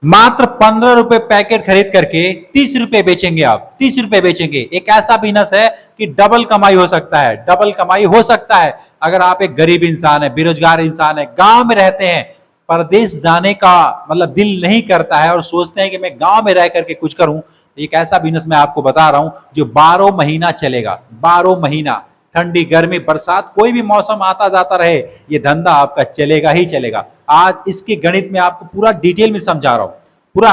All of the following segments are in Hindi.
मात्र 15 रुपए पैकेट खरीद करके 30 रुपए बेचेंगे। आप 30 रुपए बेचेंगे। एक ऐसा बिजनेस है कि डबल कमाई हो सकता है, डबल कमाई हो सकता है। अगर आप एक गरीब इंसान है, बेरोजगार इंसान है, गांव में रहते हैं, परदेश जाने का मतलब दिल नहीं करता है और सोचते हैं कि मैं गांव में रह करके कुछ करूं, एक ऐसा बिजनेस मैं आपको बता रहा हूं जो 12 महीना चलेगा। 12 महीना, ठंडी गर्मी बरसात कोई भी मौसम आता जाता रहे, ये धंधा आपका चलेगा ही चलेगा। आज इसके गणित में आपको पूरा डिटेल में समझा रहा हूं, पूरा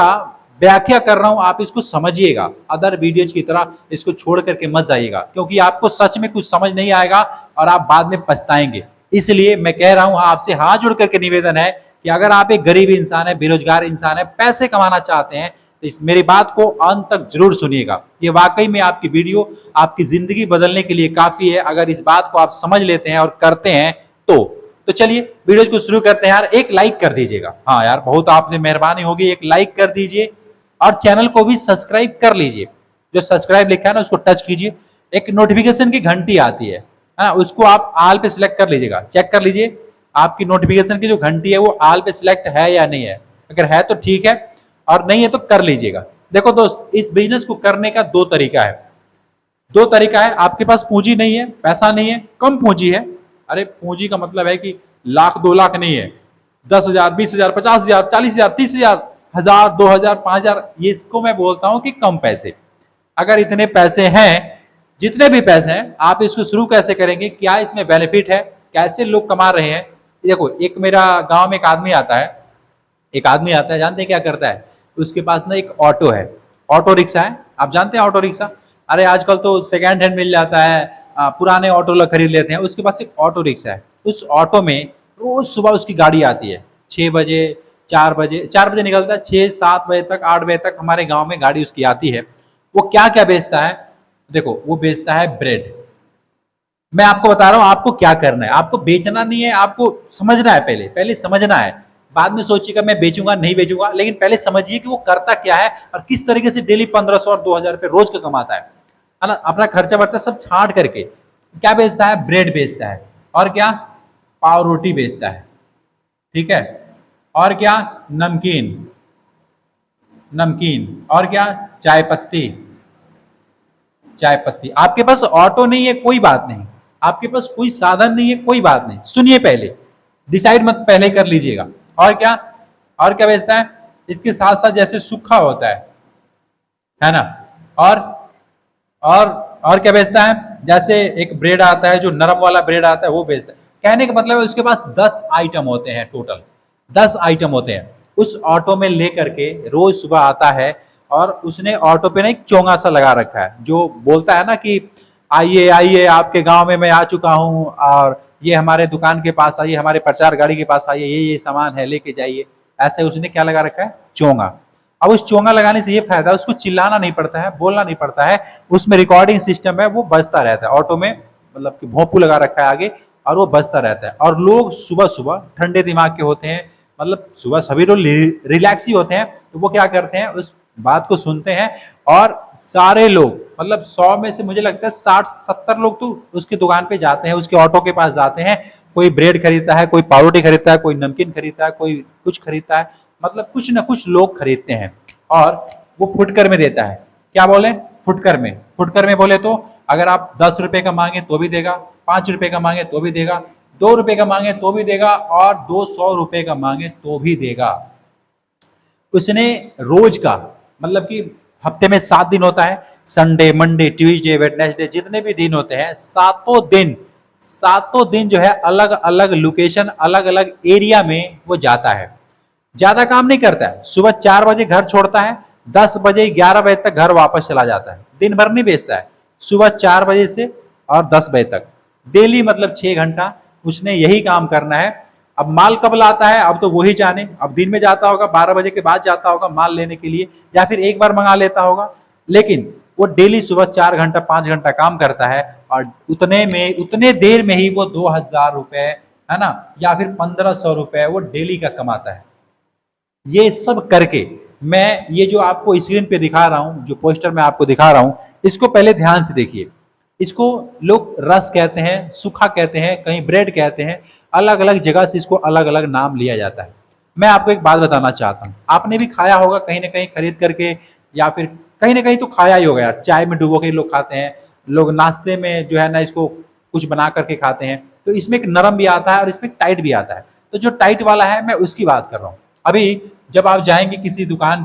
व्याख्या कर रहा हूं, आप इसको समझिएगा। अदर वीडियोज की तरह इसको छोड़ करके मत जाइएगा, क्योंकि आपको सच में कुछ समझ नहीं आएगा और आप बाद में पछताएंगे। इसलिए मैं कह रहा हूं, आपसे हाथ जोड़ करके निवेदन है कि अगर आप एक गरीब इंसान है, बेरोजगार इंसान है, पैसे कमाना चाहते हैं, तो इस मेरी बात को अंत तक जरूर सुनिएगा। ये वाकई में आपकी वीडियो आपकी जिंदगी बदलने के लिए काफी है, अगर इस बात को आप समझ लेते हैं और करते हैं तो चलिए वीडियो को शुरू करते हैं। यार एक लाइक कर दीजिएगा, हाँ यार बहुत आपने मेहरबानी होगी, एक लाइक कर दीजिए और चैनल को भी सब्सक्राइब कर लीजिए। जो सब्सक्राइब लिखा है ना उसको टच कीजिए, एक नोटिफिकेशन की घंटी आती है ना, उसको आप ऑल पे सिलेक्ट कर लीजिएगा। चेक कर लीजिए आपकी नोटिफिकेशन की जो घंटी है वो ऑल पे सिलेक्ट है या नहीं है। अगर है तो ठीक है और नहीं है तो कर लीजिएगा। देखो दोस्त, इस बिजनेस को करने का दो तरीका है। दो तरीका है, आपके पास पूंजी नहीं है, पैसा नहीं है, कम पूंजी है। अरे पूंजी का मतलब है कि लाख 2 लाख नहीं है, 10,000, 20,000, 50,000, 40,000, 30,000, 1,000, 2,000, 5,000, ये इसको मैं बोलता हूं कि कम पैसे। अगर इतने पैसे हैं, जितने भी पैसे हैं, आप इसको शुरू कैसे करेंगे, क्या इसमें बेनिफिट है, कैसे लोग कमा रहे हैं। देखो, एक मेरा गांव में एक आदमी आता है, जानते हैं क्या करता है? उसके पास ना एक ऑटो है, ऑटो रिक्शा है। आप जानते हैं ऑटो रिक्शा? अरे आजकल तो सेकेंड हैंड मिल जाता है, पुराने ऑटो लोग खरीद लेते हैं। उसके पास एक ऑटो रिक्शा है। उस ऑटो में रोज सुबह उसकी गाड़ी आती है, 6 बजे, 4 बजे निकलता है, 6, 7 बजे तक, 8 बजे तक हमारे गांव में गाड़ी उसकी आती है। वो क्या क्या बेचता है? देखो, वो बेचता है ब्रेड। मैं आपको बता रहा हूं आपको क्या करना है। आपको बेचना नहीं है, आपको समझना है। पहले समझना है, बाद में सोचिएगा मैं बेचूंगा नहीं बेचूंगा, लेकिन पहले समझिए कि वो करता क्या है और किस तरीके से डेली 1,500 और 2,000 रुपये रोज का कमाता है ना। अपना खर्चा वर्चा सब छांट करके क्या बेचता है? ब्रेड बेचता है। और क्या? पाव रोटी बेचता है। ठीक है। और क्या? नमकीन। और क्या? चाय पत्ती। आपके पास ऑटो नहीं है, कोई बात नहीं, आपके पास कोई साधन नहीं है, कोई बात नहीं, सुनिए, पहले डिसाइड मत पहले कर लीजिएगा। और क्या? बेचता है? इसके साथ साथ जैसे सूखा होता है ना, और क्या बेचता है? जैसे एक ब्रेड आता है, जो नरम वाला ब्रेड आता है, वो बेचता है। कहने का मतलब है उसके पास 10 आइटम होते हैं, टोटल 10 आइटम होते हैं। उस ऑटो में लेकर के रोज सुबह आता है और उसने ऑटो पे ना एक चोंगा सा लगा रखा है, जो बोलता है ना कि आइए आइए, आपके गांव में मैं आ चुका हूं और ये हमारे दुकान के पास आइए, हमारे प्रचार गाड़ी के पास आइए, ये सामान है लेके जाइए। ऐसे उसने क्या लगा रखा है? चोंगा। अब उस चोंगा लगाने से ये फायदा है, उसको चिल्लाना नहीं पड़ता है, बोलना नहीं पड़ता है। उसमें रिकॉर्डिंग सिस्टम है, वो बजता रहता है ऑटो में, मतलब कि भोंपू लगा रखा है आगे, और वो बजता रहता है। और लोग सुबह सुबह ठंडे दिमाग के होते हैं, मतलब सुबह सभी लोग रिलैक्स ही होते हैं, तो वो क्या करते हैं? उस बात को सुनते हैं और सारे लोग, मतलब 100 में से मुझे लगता है 60-70 लोग तो उसकी दुकान पे जाते हैं, उसके ऑटो के पास जाते हैं। कोई ब्रेड खरीदता है, कोई पाव रोटी खरीदता है, कोई नमकीन खरीदता है, कोई कुछ खरीदता है, मतलब कुछ ना कुछ लोग खरीदते हैं। और वो फुटकर में देता है। क्या बोले? फुटकर में बोले तो अगर आप 10 रुपए का मांगे तो भी देगा, 5 रुपए का मांगे तो भी देगा, 2 रुपए का मांगे तो भी देगा, और 200 रुपए का मांगे तो भी देगा। उसने रोज का, मतलब कि हफ्ते में 7 दिन होता है, संडे, मंडे, ट्यूसडे, वेडनेसडे, जितने भी दिन होते हैं, सातों दिन जो है अलग अलग लोकेशन, अलग अलग एरिया में वो जाता है। ज्यादा काम नहीं करता है। सुबह 4 बजे घर छोड़ता है, 10 बजे 11 बजे तक घर वापस चला जाता है। दिन भर नहीं बेचता है, सुबह 4 बजे से और 10 बजे तक, डेली मतलब 6 घंटा उसने यही काम करना है। अब माल कब लाता है अब तो वही जाने। अब दिन में जाता होगा, 12 बजे के बाद जाता होगा माल लेने के लिए, या फिर एक बार मंगा लेता होगा, लेकिन वो डेली सुबह 4 घंटा 5 घंटा काम करता है और उतने देर में ही वो 2,000 रुपए, है ना, या फिर 1,500 रुपए वो डेली का कमाता है। ये सब करके मैं ये जो आपको स्क्रीन पे दिखा रहा हूं, जो पोस्टर में आपको दिखा रहा हूं, इसको पहले ध्यान से देखिए। इसको लोग रस कहते हैं, सूखा कहते हैं, कहीं ब्रेड कहते हैं, अलग अलग जगह से इसको अलग अलग नाम लिया जाता है। मैं आपको एक बात बताना चाहता हूँ, आपने भी खाया होगा कहीं ना कहीं खरीद करके, या फिर कहीं ना कहीं तो खाया ही होगा यार। चाय में डुबो के लोग खाते हैं, लोग नाश्ते में जो है ना इसको कुछ बना करके खाते हैं। तो इसमें एक नरम भी आता है और इसमें टाइट भी आता है। तो जो टाइट वाला है मैं उसकी बात कर रहा हूँ। अभी जब आप जाएंगे किसी दुकान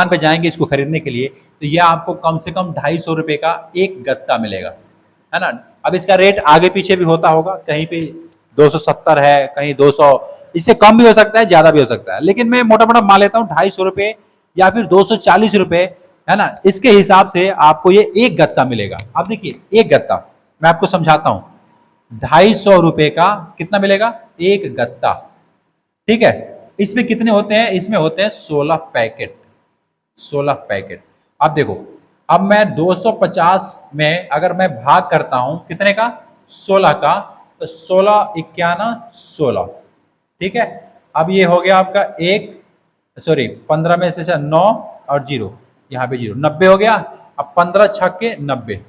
पे जाएंगे इसको खरीदने के लिए, तो ये आपको कम से कम 250 रुपए का एक गत्ता मिलेगा, है ना। अब इसका रेट आगे पीछे भी होता होगा, कहीं पे 270 है, कहीं 200, इससे कम भी हो सकता है, ज्यादा भी हो सकता है, लेकिन मैं मोटा मोटा मान लेता हूँ 250 रुपए या फिर 240 रुपए, है ना। इसके हिसाब से आपको ये एक गत्ता मिलेगा। अब देखिए एक गत्ता मैं आपको समझाता हूं, 250 रुपए का कितना मिलेगा, एक गत्ता, ठीक है। इसमें कितने होते हैं, इसमें होते हैं 16 पैकेट, 16 पैकेट। अब देखो, अब मैं 250 में अगर मैं भाग करता हूं कितने का, 16 का, तो 16 इक्याना 16, ठीक है। अब ये हो गया आपका एक, सॉरी 15 में से 9 और 0, यहाँ पे 0, 90 हो गया। अब 15 छक्के 90,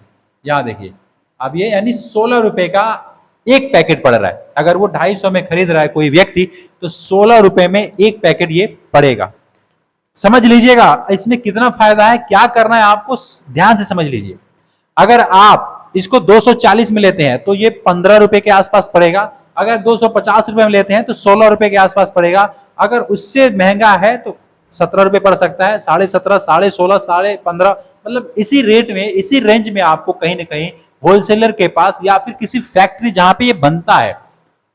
यहाँ देखिए। अब ये यानी 16 रुपए का एक पैकेट पड़ रहा है। अगर वो 250 में खरीद रहा है कोई व्यक्ति, तो 16 रुपए में एक पैकेट ये पड़ेगा। समझ लीजिएगा इसमें कितना फायदा है, क्या करना है आपको ध्यान से समझ लीजिए। अगर आप इसको 240 में लेते हैं तो ये 15 रुपए के आसपास पड़ेगा। अगर 250 रुपए में लेते हैं तो 16 रुपए के आसपास पड़ेगा। अगर उससे महंगा है तो 17 रुपए पड़ सकता है, 17.5, 16.5, 15.5, मतलब इसी रेट में, इसी रेंज में आपको कहीं ना कहीं होलसेलर के पास या फिर किसी फैक्ट्री जहां पे ये बनता है।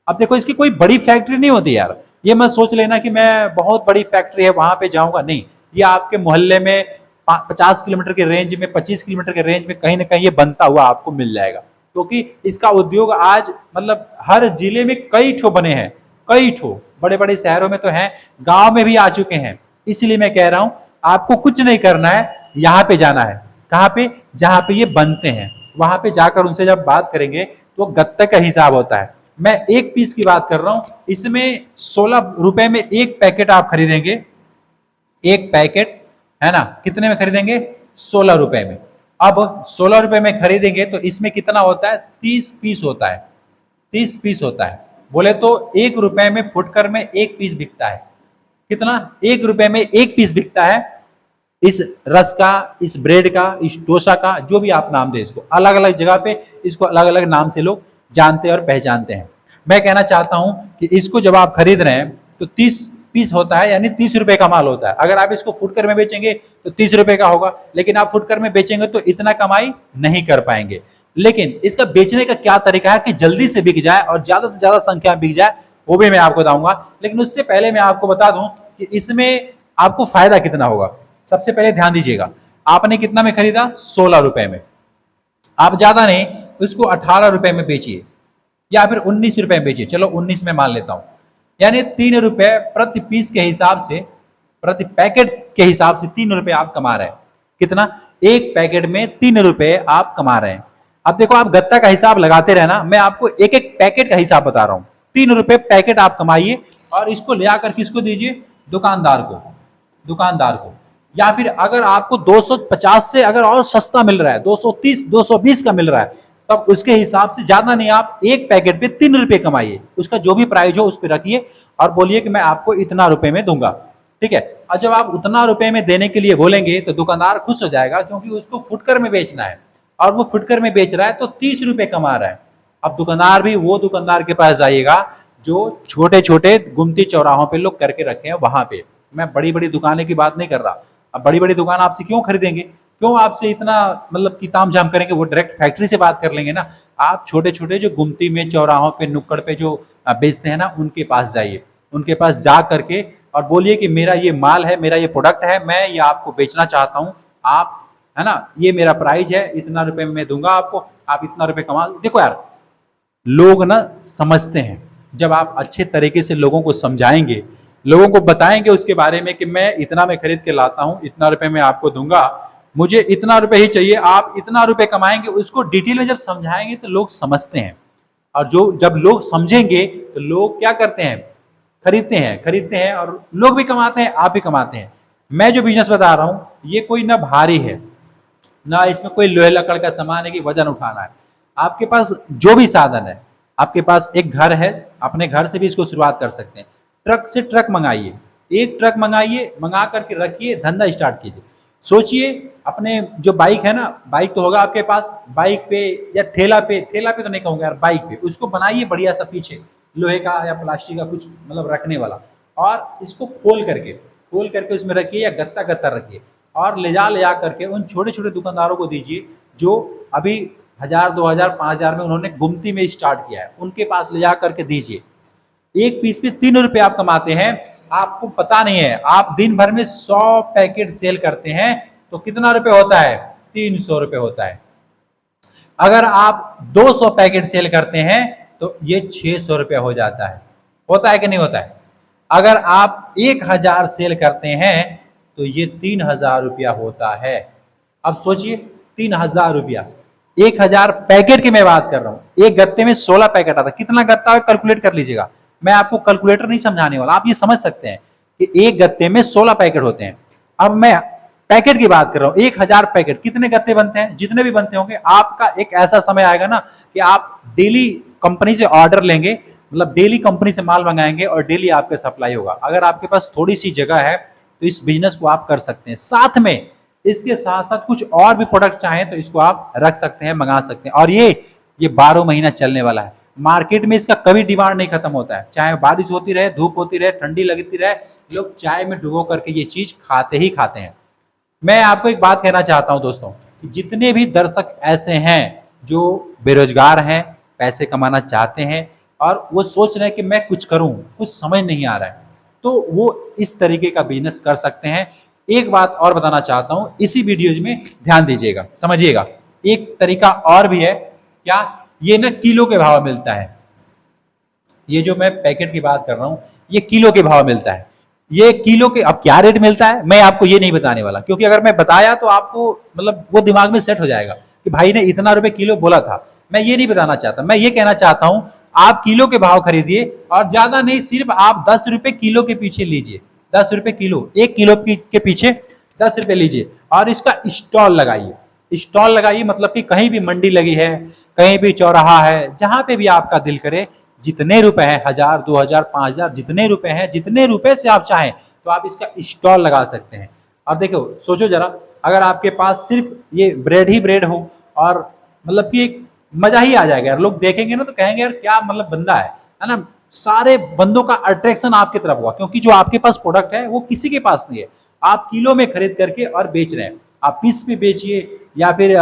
अब देखो इसकी कोई बड़ी फैक्ट्री नहीं होती यार, ये मत सोच लेना कि मैं बहुत बड़ी फैक्ट्री है वहां पे जाऊंगा, नहीं। ये आपके मोहल्ले में 50 किलोमीटर के रेंज में, 25 किलोमीटर के रेंज में कहीं ना कहीं ये बनता हुआ आपको मिल जाएगा। क्योंकि इसका उद्योग आज मतलब हर जिले में कई ठो बने हैं, कई ठो बड़े बड़े शहरों में तो हैं, गांव में भी आ चुके हैं। इसलिए मैं कह रहा हूं आपको कुछ नहीं करना है, यहाँ पे जाना है, कहाँ पे, जहां पे ये बनते हैं, वहां पे जाकर उनसे जब बात करेंगे तो गत्ते का हिसाब होता है। मैं एक पीस की बात कर रहा हूं, इसमें 16 रुपए में एक पैकेट आप खरीदेंगे, एक पैकेट, है ना, कितने में खरीदेंगे, 16 रुपए में। अब 16 रुपए में खरीदेंगे तो इसमें कितना होता है, 30 पीस होता है, 30 पीस होता है। बोले तो 1 रुपए में फुटकर में एक पीस बिकता है। कितना, 1 रुपए में एक पीस बिकता है। इस रस का, इस ब्रेड का, इस डोसा का, जो भी आप नाम दे इसको, अलग अलग जगह पे इसको अलग अलग नाम से लोग जानते और पहचानते हैं। मैं कहना चाहता हूं कि इसको जब आप खरीद रहे हैं तो 30 पीस होता है, यानी 30 रुपए का माल होता है। अगर आप इसको फुटकर में बेचेंगे तो 30 रुपए का होगा, लेकिन आप फुटकर में बेचेंगे तो इतना कमाई नहीं कर पाएंगे। लेकिन इसका बेचने का क्या तरीका है कि जल्दी से बिक जाए और ज्यादा से ज्यादा संख्या में बिक जाए, वो भी मैं आपको बताऊंगा। लेकिन उससे पहले मैं आपको बता दूं कि इसमें आपको फायदा कितना होगा। सबसे पहले ध्यान दीजिएगा, आपने कितना में खरीदा, 16 रुपए में। आप ज्यादा नहीं, उसको 18 रुपए में बेचिए या फिर 19 रुपए में बेचिए, चलो 19 में मान लेता हूं। यानी 3 रुपए प्रति पीस के हिसाब से, प्रति पैकेट के हिसाब से 3 रुपए आप कमा रहे हैं। कितना, एक पैकेट में 3 रुपए आप कमा रहे हैं। अब देखो आप गत्ता का हिसाब लगाते रहना, मैं आपको एक एक पैकेट का हिसाब बता रहा हूं। 3 रुपए पैकेट आप कमाइए और इसको ले आकर किसको दीजिए, दुकानदार को, दुकानदार को। या फिर अगर आपको 250 से अगर और सस्ता मिल रहा है, 230, 220 का मिल रहा है, तब उसके हिसाब से ज्यादा नहीं, आप एक पैकेट पे 3 रुपए कमाइए। उसका जो भी प्राइस हो उस पर रखिए और बोलिए कि मैं आपको इतना रुपए में दूंगा, ठीक है। और जब आप उतना रुपए में देने के लिए बोलेंगे तो दुकानदार खुश हो जाएगा, क्योंकि उसको फुटकर में बेचना है और वो फुटकर में बेच रहा है तो 30 रुपए कमा रहा है। अब दुकानदार भी वो दुकानदार के पास जाइएगा जो छोटे छोटे गुमती चौराहों पे लोग करके रखे हैं, वहां पे। मैं बड़ी बड़ी दुकानें की बात नहीं कर रहा। अब बड़ी बड़ी दुकान आपसे क्यों खरीदेंगे, क्यों आपसे इतना मतलब कि ताम झाम करेंगे, वो डायरेक्ट फैक्ट्री से बात कर लेंगे ना। आप छोटे छोटे जो गुमती में, चौराहों पे, नुक्कड़ पे जो बेचते हैं ना, उनके पास जाइए। उनके पास जा करके और बोलिए कि मेरा ये माल है, मेरा ये प्रोडक्ट है, मैं ये आपको बेचना चाहता हूँ, आप, है ना, ये मेरा प्राइस है, इतना रुपए में मैं दूंगा आपको, आप इतना रुपए कमा। देखो यार, लोग ना समझते हैं। जब आप अच्छे तरीके से लोगों को समझाएंगे, लोगों को बताएंगे उसके बारे में कि मैं इतना में खरीद के लाता हूं, इतना रुपए में आपको दूंगा, मुझे इतना रुपए ही चाहिए, आप इतना रुपए कमाएंगे, उसको डिटेल में जब समझाएंगे तो लोग समझते हैं। और जो जब लोग समझेंगे तो लोग क्या करते हैं, खरीदते हैं, खरीदते हैं, और लोग भी कमाते हैं, आप भी कमाते हैं। मैं जो बिजनेस बता रहा हूं ये कोई ना भारी है, ना इसमें कोई लोहे लकड़ का सामान है कि वजन उठाना है। आपके पास जो भी साधन है, आपके पास एक घर है, अपने घर से भी इसको शुरुआत कर सकते हैं। ट्रक से ट्रक मंगाइए, एक ट्रक मंगाइए, मंगा करके रखिए, धंधा स्टार्ट कीजिए। सोचिए अपने जो बाइक है ना, बाइक तो होगा आपके पास, बाइक पे या ठेला पे, ठेला पे तो नहीं कहूँगा यार, बाइक पे उसको बनाइए बढ़िया सा पीछे लोहे का या प्लास्टिक का कुछ मतलब रखने वाला, और इसको खोल करके उसमें रखिए या गत्ता गत्ता रखिए, और ले जा करके उन छोटे छोटे दुकानदारों को दीजिए जो अभी 1000 2000 5000 में उन्होंने गुमती में स्टार्ट किया है, उनके पास ले जा करके दीजिए। एक पीस पे 3 रुपए आप कमाते हैं, आपको पता नहीं है। आप दिन भर में 100 पैकेट सेल करते हैं तो कितना रुपए होता है? 300 रुपए होता है। अगर आप 200 पैकेट सेल करते हैं तो ये 600 रुपए हो जाता है। होता है कि नहीं होता है? अगर आप 1000 सेल करते हैं तो ये 3000 रुपया होता है। अब सोचिए 3000 रुपया, 1000 पैकेट की मैं बात कर रहा हूं। एक गत्ते में 16 पैकेट आता है, कितना गत्ता है कैलकुलेट कर लीजिएगा। मैं आपको कैलकुलेटर नहीं समझाने वाला, आप ये समझ सकते हैं कि एक गत्ते में 16 पैकेट होते हैं। अब मैं पैकेट की बात कर रहा हूं, 1000 पैकेट, कितने गत्ते बनते हैं? जितने भी बनते होंगे, आपका एक ऐसा समय आएगा ना कि आप डेली कंपनी से ऑर्डर लेंगे, मतलब डेली कंपनी से माल मंगाएंगे और डेली आपके सप्लाई होगा। अगर आपके पास थोड़ी सी जगह है तो इस बिजनेस को आप कर सकते हैं। साथ में इसके साथ साथ कुछ और भी प्रोडक्ट चाहें तो इसको आप रख सकते हैं, मंगा सकते हैं। और ये 12 महीना चलने वाला है। मार्केट में इसका कभी डिमांड नहीं खत्म होता है, चाहे बारिश होती रहे, धूप होती रहे, ठंडी लगती रहे, लोग चाय में डुबो करके ये चीज खाते ही खाते हैं। मैं आपको एक बात कहना चाहता हूं दोस्तों, जितने भी दर्शक ऐसे हैं जो बेरोजगार हैं, पैसे कमाना चाहते हैं और वो सोच रहे हैं कि मैं कुछ करूं, कुछ समझ नहीं आ रहा है, तो वो इस तरीके का बिजनेस कर सकते हैं। एक बात और बताना चाहता हूं, इसी वीडियो में ध्यान दीजिएगा, समझिएगा। एक तरीका और भी है, क्या? ये ना किलो के भाव मिलता है। ये जो मैं पैकेट की बात कर रहा हूं, ये किलो के भाव मिलता है। ये किलो के, अब क्या रेट मिलता है मैं आपको ये नहीं बताने वाला, क्योंकि अगर मैं बताया तो आपको मतलब वो दिमाग में सेट हो जाएगा कि भाई ने इतना रुपए किलो बोला था। मैं ये नहीं बताना चाहता, मैं ये कहना चाहता हूं आप किलो के भाव खरीदिए, और ज्यादा नहीं, सिर्फ आप 10 रुपए किलो के पीछे लीजिए। 10 रुपए किलो, 1 किलो के पीछे 10 रुपए लीजिए और इसका स्टॉल लगाइए। स्टॉल लगाइए मतलब कि कहीं भी मंडी लगी है, कहीं भी चौराहा है, जहां पे भी आपका दिल करे, जितने रुपए हैं, 1000 2000 5000, जितने रुपए हैं, जितने रुपए से आप चाहें तो आप इसका स्टॉल लगा सकते हैं। और देखो, सोचो जरा, अगर आपके पास सिर्फ ये ब्रेड ही ब्रेड हो, और मतलब कि एक मजा ही आ जाएगा यार। लोग देखेंगे ना तो कहेंगे यार क्या मतलब बंदा है ना। सारे बंदों का अट्रैक्शन आपकी तरफ हुआ, क्योंकि जो आपके पास प्रोडक्ट है वो किसी के पास नहीं है। आप किलो में खरीद करके और बेच रहे हैं। आप पीस पे बेचिए या फिर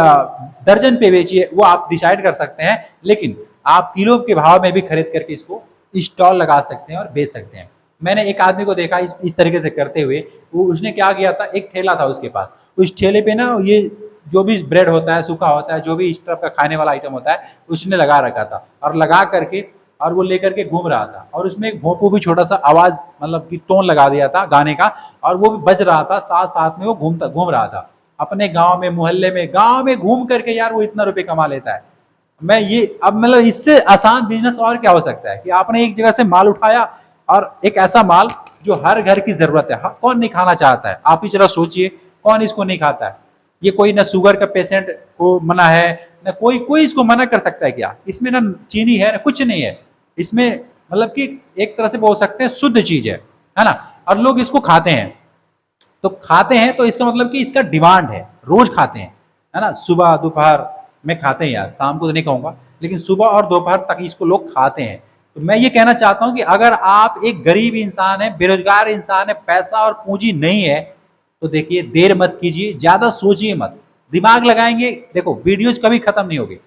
दर्जन पे बेचिए, वो आप डिसाइड कर सकते हैं, लेकिन आप किलो के भाव में भी खरीद करके इसको स्टॉल लगा सकते हैं और बेच सकते हैं। मैंने एक आदमी को देखा इस तरीके से करते हुए। वो उसने क्या किया था, एक ठेला था उसके पास, उस ठेले पे ना ये जो भी ब्रेड होता है, सूखा होता है, जो भी इस तरह का खाने वाला आइटम होता है, उसने लगा रखा था, और लगा करके और वो लेकर के घूम रहा था। और उसमें एक भोंपू भी छोटा सा आवाज मतलब कि टोन लगा दिया था गाने का, और वो भी बज रहा था, साथ साथ में वो घूम रहा था अपने गांव में, मोहल्ले में, गांव में घूम करके यार वो इतना रुपए कमा लेता है। मैं ये, अब मतलब इससे आसान बिजनेस और क्या हो सकता है कि आपने एक जगह से माल उठाया, और एक ऐसा माल जो हर घर की जरूरत है। कौन नहीं खाना चाहता है? आप ही जरा सोचिए, कौन इसको नहीं खाता है? ये कोई ना शुगर का पेशेंट को मना है, ना कोई इसको मना कर सकता है क्या? इसमें ना चीनी है ना कुछ नहीं है इसमें, मतलब कि एक तरह से बोल सकते हैं शुद्ध चीज है ना। और लोग इसको खाते हैं, तो इसका मतलब कि इसका डिमांड है, रोज खाते हैं, है ना। सुबह दोपहर में खाते हैं यार, शाम को तो नहीं कहूंगा, लेकिन सुबह और दोपहर तक इसको लोग खाते हैं। तो मैं ये कहना चाहता हूं कि अगर आप एक गरीब इंसान है, बेरोजगार इंसान है, पैसा और पूंजी नहीं है, तो देखिए देर मत कीजिए, ज्यादा सोचिए मत, दिमाग लगाएंगे। देखो वीडियोज कभी खत्म नहीं होगी,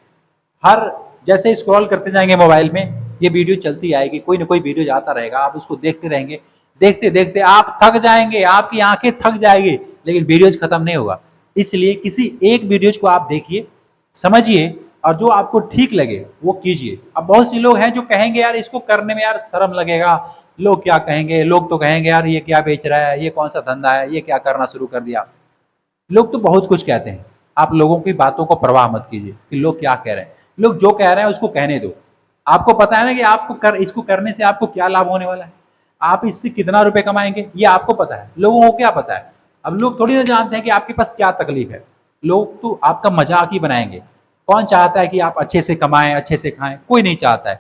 हर जैसे स्क्रॉल करते जाएंगे मोबाइल में, ये वीडियो चलती आएगी, कोई ना कोई वीडियो आता रहेगा, आप उसको देखते रहेंगे, देखते देखते आप थक जाएंगे, आपकी आंखें थक जाएगी, लेकिन वीडियोज खत्म नहीं होगा। इसलिए किसी एक वीडियोज को आप देखिए, समझिए, और जो आपको ठीक लगे वो कीजिए। अब बहुत से लोग हैं जो कहेंगे यार इसको करने में यार शर्म लगेगा, लोग क्या कहेंगे, लोग तो कहेंगे यार ये क्या बेच रहा है, ये कौन सा धंधा है, ये क्या करना शुरू कर दिया। लोग तो बहुत कुछ कहते हैं, आप लोगों की बातों को परवाह मत कीजिए कि लोग क्या कह रहे हैं। लोग जो कह रहे हैं उसको कहने दो। आपको पता है ना कि आपको इसको करने से आपको क्या लाभ होने वाला है, आप इससे कितना रुपए कमाएंगे, ये आपको पता है। लोगों को क्या पता है? अब लोग थोड़ी ना जानते हैं कि आपके पास क्या तकलीफ है। लोग तो आपका मजाक ही बनाएंगे। कौन चाहता है कि आप अच्छे से कमाएं, अच्छे से खाएं? कोई नहीं चाहता है।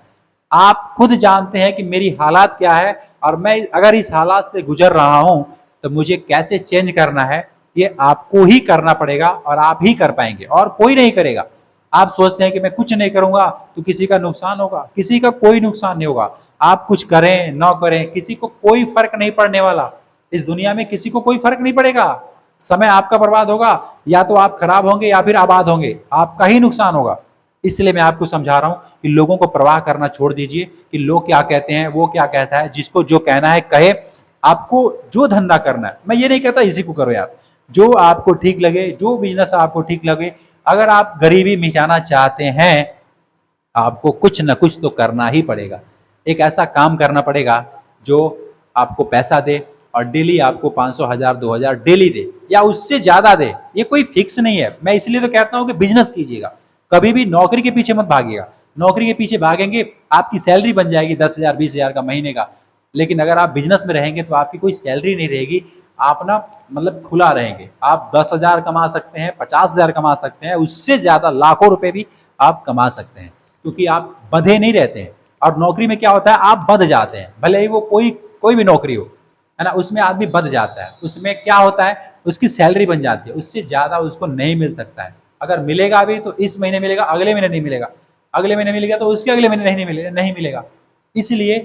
आप खुद जानते हैं कि मेरी हालात क्या है और मैं अगर इस हालात से गुजर रहा हूं तो मुझे कैसे चेंज करना है, ये आपको ही करना पड़ेगा और आप ही कर पाएंगे और कोई नहीं करेगा। आप सोचते हैं कि मैं कुछ नहीं करूंगा तो किसी का नुकसान होगा, किसी का कोई नुकसान नहीं होगा। आप कुछ करें ना करें किसी को कोई फर्क नहीं पड़ने वाला। इस दुनिया में किसी को कोई फर्क नहीं पड़ेगा। समय आपका बर्बाद होगा, या तो आप खराब होंगे या फिर आबाद होंगे, आपका ही नुकसान होगा। इसलिए मैं आपको समझा रहा हूं कि लोगों को परवाह करना छोड़ दीजिए कि लोग क्या कहते हैं, वो क्या कहता है। जिसको जो कहना है कहे। आपको जो धंधा करना है, मैं ये नहीं कहता इसी को करो यार, जो आपको ठीक लगे, जो बिजनेस आपको ठीक लगे। अगर आप गरीबी मिटाना चाहते हैं, आपको कुछ ना कुछ तो करना ही पड़ेगा। एक ऐसा काम करना पड़ेगा जो आपको पैसा दे और डेली आपको 500, 1000, 2000 डेली दे या उससे ज्यादा दे। ये कोई फिक्स नहीं है। मैं इसलिए तो कहता हूं कि बिजनेस कीजिएगा, कभी भी नौकरी के पीछे मत भागिएगा। नौकरी के पीछे भागेंगे, आपकी सैलरी बन जाएगी 10,000, 20,000 का महीने का, लेकिन अगर आप बिजनेस में रहेंगे तो आपकी कोई सैलरी नहीं रहेगी। आप ना मतलब खुला रहेंगे। आप 10,000 कमा सकते हैं, 50,000 कमा सकते हैं, उससे ज्यादा लाखों रुपए भी आप कमा सकते हैं, क्योंकि आप बंधे नहीं रहते हैं। और नौकरी में क्या होता है, आप बंध जाते हैं, भले ही वो कोई भी नौकरी हो, है ना। उसमें आदमी बंध जाता है। उसमें क्या होता है, उसकी सैलरी बन जाती है, उससे ज्यादा उसको नहीं मिल सकता है। अगर मिलेगा भी तो इस महीने मिलेगा, अगले महीने नहीं मिलेगा, अगले महीने मिलेगा तो उसके अगले महीने नहीं मिलेगा। इसलिए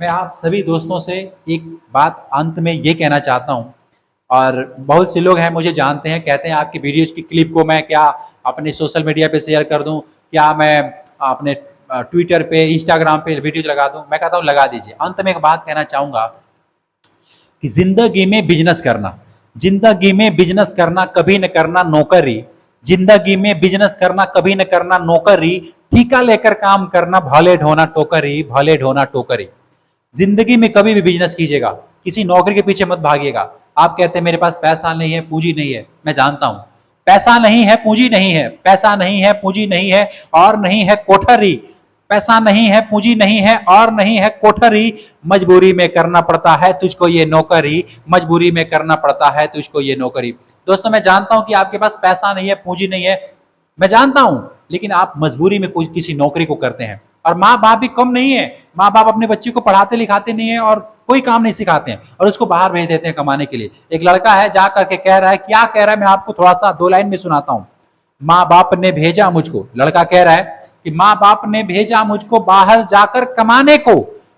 मैं आप सभी दोस्तों से एक बात अंत में ये कहना चाहता हूँ। और बहुत से लोग हैं मुझे जानते हैं, कहते हैं आपकी वीडियोज की क्लिप को मैं क्या अपने सोशल मीडिया पे शेयर कर दूं, क्या मैं अपने ट्विटर पे, इंस्टाग्राम पे वीडियोज लगा दूं। मैं कहता हूँ लगा दीजिए। अंत में एक बात कहना चाहूंगा कि जिंदगी में बिजनेस करना, जिंदगी में बिजनेस करना कभी न करना नौकरी, जिंदगी में बिजनेस करना कभी न करना नौकरी, ठेका लेकर काम करना भले ढोना टोकरी, भले ढोना टोकरी। जिंदगी में कभी भी बिजनेस कीजिएगा, किसी नौकरी के पीछे मत भागिएगा। आप कहते हैं मेरे पास पैसा नहीं है, पूंजी नहीं है। मैं जानता हूं, पैसा नहीं है, पूंजी नहीं है, पैसा नहीं है, पूंजी नहीं है और नहीं है कोठरी। पैसा नहीं है, पूंजी नहीं है और नहीं है कोठरी, मजबूरी में करना पड़ता है तुझको ये नौकरी, मजबूरी में करना पड़ता है तुझको ये नौकरी। दोस्तों मैं जानता हूं कि आपके पास पैसा नहीं है, पूंजी नहीं है, मैं जानता हूं, लेकिन आप मजबूरी में कोई किसी नौकरी को करते हैं। और माँ बाप भी कम नहीं है। माँ बाप अपने बच्चे को पढ़ाते लिखाते नहीं है और कोई काम नहीं सिखाते हैं और उसको बाहर भेज देते हैं कमाने के लिए। एक लड़का है जा करके कह रहा है, क्या कह रहा है मैं आपको थोड़ा सा 2 लाइन में सुनाता हूं। माँ बाप ने भेजा मुझको, लड़का कह रहा है कि माँ बाप ने भेजा मुझको बाहर जाकर कमाने को,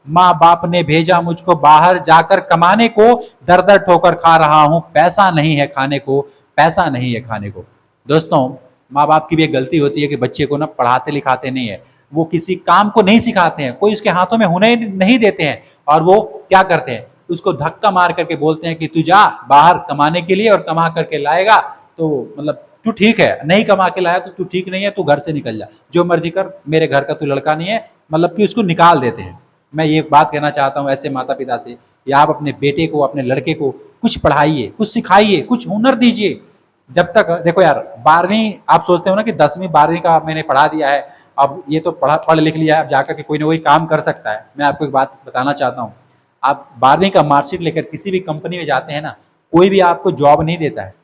माँ बाप ने भेजा मुझको बाहर जाकर कमाने को, दर दर ठोकर खा रहा हूं, पैसा नहीं है खाने को, पैसा नहीं है खाने को। दोस्तों माँ बाप की भी एक गलती होती है कि बच्चे को ना पढ़ाते लिखाते नहीं है, वो किसी काम को नहीं सिखाते हैं, कोई उसके हाथों में हुनर नहीं देते हैं और वो क्या करते हैं, उसको धक्का मार करके बोलते हैं कि तू जा बाहर कमाने के लिए और कमा करके लाएगा तो मतलब तू ठीक है, नहीं कमा के लाया तो तू ठीक नहीं है, तू घर से निकल जा, जो मर्जी कर, मेरे घर का तू लड़का नहीं है, मतलब कि उसको निकाल देते हैं। मैं ये बात कहना चाहता हूँ ऐसे माता पिता से कि आप अपने बेटे को, अपने लड़के को कुछ पढ़ाइए, कुछ सिखाइए, कुछ हुनर दीजिए। जब तक देखो यार 12वीं आप सोचते हो ना कि 10वीं 12वीं का मैंने पढ़ा दिया है, अब ये तो पढ़ लिख लिया है, अब जाकर के कोई ना कोई काम कर सकता है। मैं आपको एक बात बताना चाहता हूँ, आप 12वीं का मार्कशीट लेकर किसी भी कंपनी में जाते हैं ना, कोई भी आपको जॉब नहीं देता है,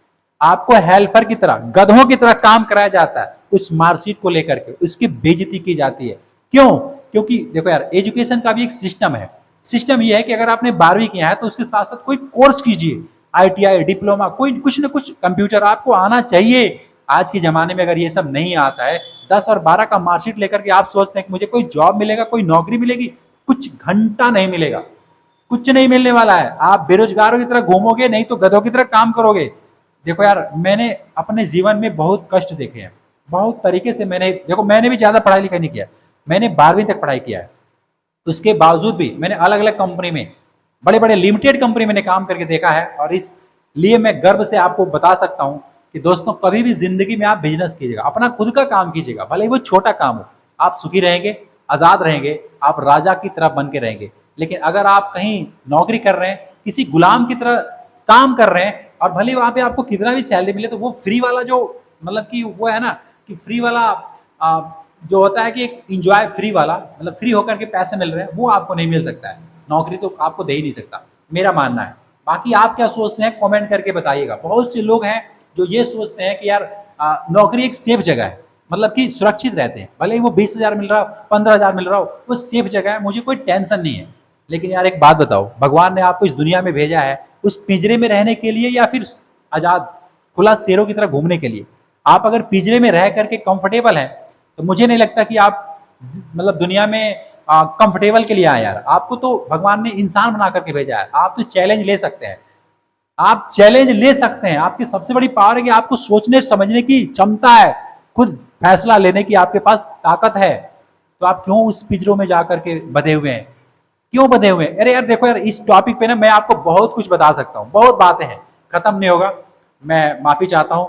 आपको हेल्पर की तरह, गधों की तरह काम कराया जाता है। उस मार्कशीट को लेकर के उसकी बेइज्जती की जाती है। क्यों? क्योंकि देखो यार एजुकेशन का भी एक सिस्टम है। सिस्टम ये है कि अगर आपने 12वीं किया है तो उसके साथ साथ कोई कोर्स कीजिए, ITI, डिप्लोमा, कोई कुछ ना कुछ, कंप्यूटर आपको आना चाहिए। आज के जमाने में अगर ये सब नहीं आता है, 10 और 12 का मार्कशीट लेकर के आप सोचते हैं कि मुझे कोई जॉब मिलेगा, कोई नौकरी मिलेगी, कुछ घंटा नहीं मिलेगा, कुछ नहीं मिलने वाला है। आप बेरोजगारों की तरह घूमोगे, नहीं तो गधों की तरह काम करोगे। देखो यार मैंने अपने जीवन में बहुत कष्ट देखे हैं, बहुत तरीके से मैंने, देखो मैंने भी ज्यादा पढ़ाई लिखाई नहीं किया, मैंने 12वीं तक पढ़ाई किया है। उसके बावजूद भी मैंने अलग अलग कंपनी में, बड़े बड़े लिमिटेड कंपनी मैंने काम करके देखा है। और इसलिए मैं गर्व से आपको बता सकता हूं कि दोस्तों कभी भी जिंदगी में आप बिजनेस कीजिएगा, अपना खुद का काम कीजिएगा, भले ही वो छोटा काम हो, आप सुखी रहेंगे, आजाद रहेंगे, आप राजा की तरह बन के रहेंगे। लेकिन अगर आप कहीं नौकरी कर रहे हैं, किसी गुलाम की तरह काम कर रहे हैं, और भले वहां पे आपको कितना भी सैलरी मिले, तो वो फ्री वाला जो मतलब कि वो है ना कि फ्री वाला जो होता है कि एक इंजॉय फ्री वाला, मतलब फ्री होकर के पैसे मिल रहे हैं, वो आपको नहीं मिल सकता है। नौकरी तो आपको दे ही नहीं सकता, मेरा मानना है। बाकी आप क्या सोचते हैं कमेंट करके बताइएगा। बहुत से लोग हैं जो ये सोचते हैं कि यार नौकरी एक सेफ जगह है, मतलब कि सुरक्षित रहते हैं, भले ही वो 20,000 मिल रहा हो, 15,000 मिल रहा हो, वो सेफ जगह है, मुझे कोई टेंशन नहीं है। लेकिन यार एक बात बताओ, भगवान ने आपको इस दुनिया में भेजा है उस पिंजरे में रहने के लिए या फिर आजाद खुला शेरों की तरह घूमने के लिए? आप अगर पिंजरे में रह करके कंफर्टेबल हैं तो मुझे नहीं लगता कि आप मतलब दुनिया में कंफर्टेबल के लिए आए यार। आपको तो भगवान ने इंसान बना करके भेजा है, आप तो चैलेंज ले सकते हैं, आप चैलेंज ले सकते हैं। आपकी सबसे बड़ी पावर है कि आपको सोचने समझने की क्षमता है, खुद फैसला लेने की आपके पास ताकत है। तो आप क्यों उस पिंजरों में जाकर के बंधे हुए हैं, क्यों बंधे हुए हैं? अरे यार देखो यार, इस टॉपिक पे ना मैं आपको बहुत कुछ बता सकता हूँ, बहुत बातें हैं, खत्म नहीं होगा। मैं माफी चाहता हूँ,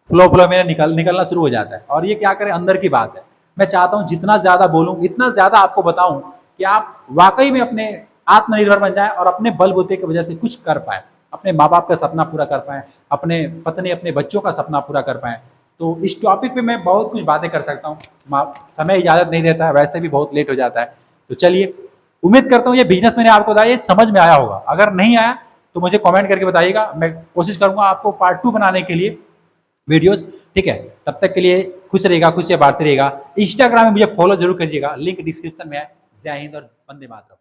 फ्लो मेरा निकलना शुरू हो जाता है, और ये क्या करें, अंदर की बात है। मैं चाहता हूँ जितना ज्यादा बोलूं इतना ज्यादा आपको बताऊं कि आप वाकई में अपने आत्मनिर्भर बन जाएं और अपने बलबूते की वजह से कुछ कर पाए, अपने माँ बाप का सपना पूरा कर पाए, अपने पत्नी अपने बच्चों का सपना पूरा कर पाए। तो इस टॉपिक पे मैं बहुत कुछ बातें कर सकता हूँ, समय इजाजत नहीं देता है, वैसे भी बहुत लेट हो जाता है। तो चलिए, उम्मीद करता हूँ ये बिजनेस मैंने आपको बताया ये समझ में आया होगा। अगर नहीं आया तो मुझे कमेंट करके बताइएगा, मैं कोशिश करूंगा आपको पार्ट 2 बनाने के लिए वीडियोस। ठीक है, तब तक के लिए खुश रहेगा, खुश से बांटते रहेगा। इंस्टाग्राम में मुझे फॉलो जरूर करिएगा, लिंक डिस्क्रिप्शन में है। जय हिंद और वंदे मातरम।